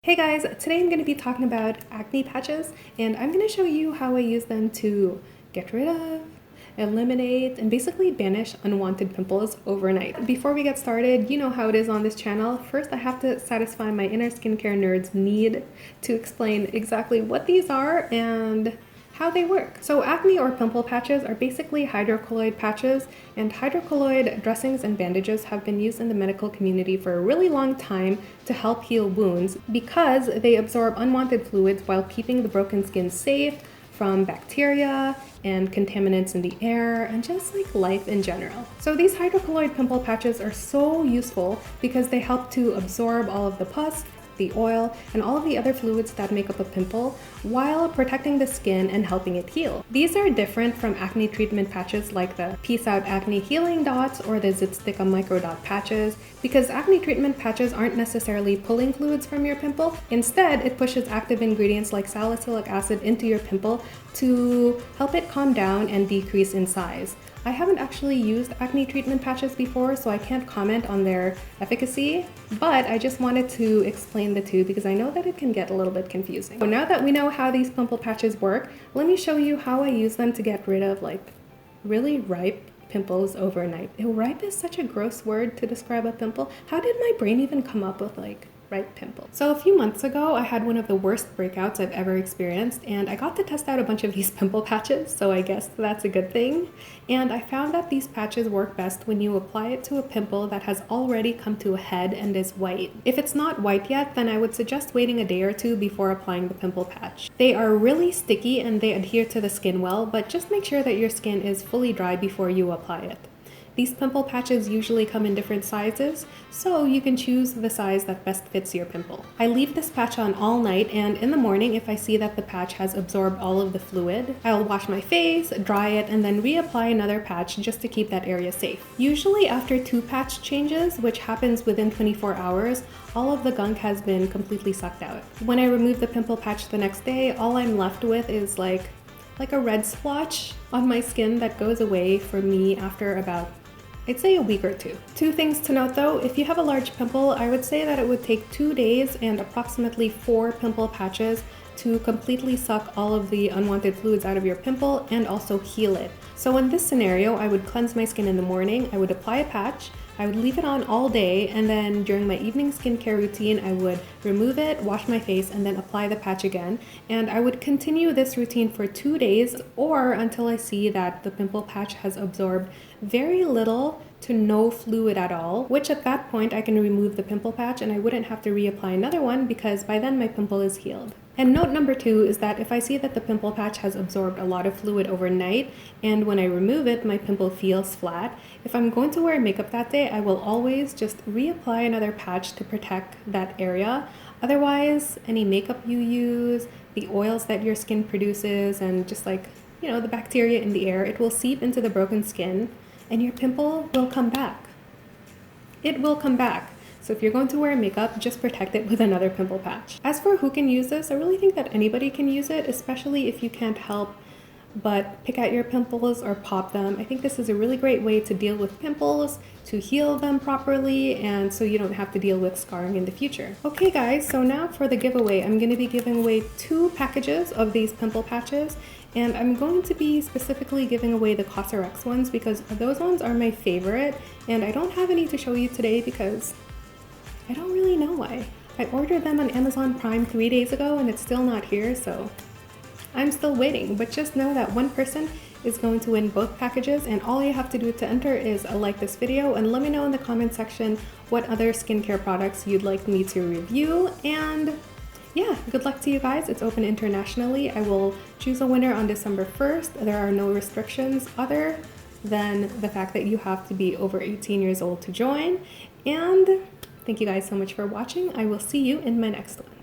Hey guys, today I'm going to be talking about acne patches, and I'm going to show you how I use them to get rid of, eliminate, and basically banish unwanted pimples overnight. Before we get started, you know how it is on this channel. First, I have to satisfy my inner skincare nerd's need to explain exactly what these are and how they work. So acne or pimple patches are basically hydrocolloid patches, and hydrocolloid dressings and bandages have been used in the medical community for a really long time to help heal wounds because they absorb unwanted fluids while keeping the broken skin safe from bacteria and contaminants in the air and just like life in general. So these hydrocolloid pimple patches are so useful because they help to absorb all of the pus, the oil, and all of the other fluids that make up a pimple while protecting the skin and helping it heal. These are different from acne treatment patches like the Peace Out Acne Healing Dots or the Zit Stick Micro Dot patches because acne treatment patches aren't necessarily pulling fluids from your pimple. Instead, it pushes active ingredients like salicylic acid into your pimple to help it calm down and decrease in size. I haven't actually used acne treatment patches before, so I can't comment on their efficacy, but I just wanted to explain the two because I know that it can get a little bit confusing. So now that we know how these pimple patches work, let me show you how I use them to get rid of like really ripe pimples overnight. Ew, ripe is such a gross word to describe a pimple. How did my brain even come up with like ripe pimples? So a few months ago, I had one of the worst breakouts I've ever experienced, and I got to test out a bunch of these pimple patches, so I guess that's a good thing. And I found that these patches work best when you apply it to a pimple that has already come to a head and is white. If it's not white yet, then I would suggest waiting a day or two before applying the pimple patch. They are really sticky and they adhere to the skin well, but just make sure that your skin is fully dry before you apply it. These pimple patches usually come in different sizes, so you can choose the size that best fits your pimple. I leave this patch on all night, and in the morning, if I see that the patch has absorbed all of the fluid, I'll wash my face, dry it, and then reapply another patch just to keep that area safe. Usually after 2 patch changes, which happens within 24 hours, all of the gunk has been completely sucked out. When I remove the pimple patch the next day, all I'm left with is like a red splotch on my skin that goes away for me after about, I'd say, a week or two. 2 things to note though, if you have a large pimple, I would say that it would take 2 days and approximately 4 pimple patches to completely suck all of the unwanted fluids out of your pimple and also heal it. So in this scenario, I would cleanse my skin in the morning, I would apply a patch, I would leave it on all day, and then during my evening skincare routine, I would remove it, wash my face, and then apply the patch again. And I would continue this routine for 2 days or until I see that the pimple patch has absorbed very little to no fluid at all, which at that point I can remove the pimple patch and I wouldn't have to reapply another one because by then my pimple is healed. And note number 2 is that if I see that the pimple patch has absorbed a lot of fluid overnight and when I remove it, my pimple feels flat, if I'm going to wear makeup that day, I will always just reapply another patch to protect that area. Otherwise, any makeup you use, the oils that your skin produces, and just like, you know, the bacteria in the air, it will seep into the broken skin and your pimple will come back. It will come back. So if you're going to wear makeup, just protect it with another pimple patch. As for who can use this, I really think that anybody can use it, especially if you can't help but pick at your pimples or pop them. I think this is a really great way to deal with pimples, to heal them properly, and so you don't have to deal with scarring in the future. Okay guys, so now for the giveaway. I'm going to be giving away 2 packages of these pimple patches, and I'm going to be specifically giving away the Cosrx ones because those ones are my favorite, and I don't have any to show you today because I don't really know why. I ordered them on Amazon Prime 3 days ago and it's still not here, so I'm still waiting. But just know that one person is going to win both packages, and all you have to do to enter is like this video and let me know in the comment section what other skincare products you'd like me to review. And yeah, good luck to you guys. It's open internationally. I will choose a winner on December 1st. There are no restrictions other than the fact that you have to be over 18 years old to join. And thank you guys so much for watching. I will see you in my next one.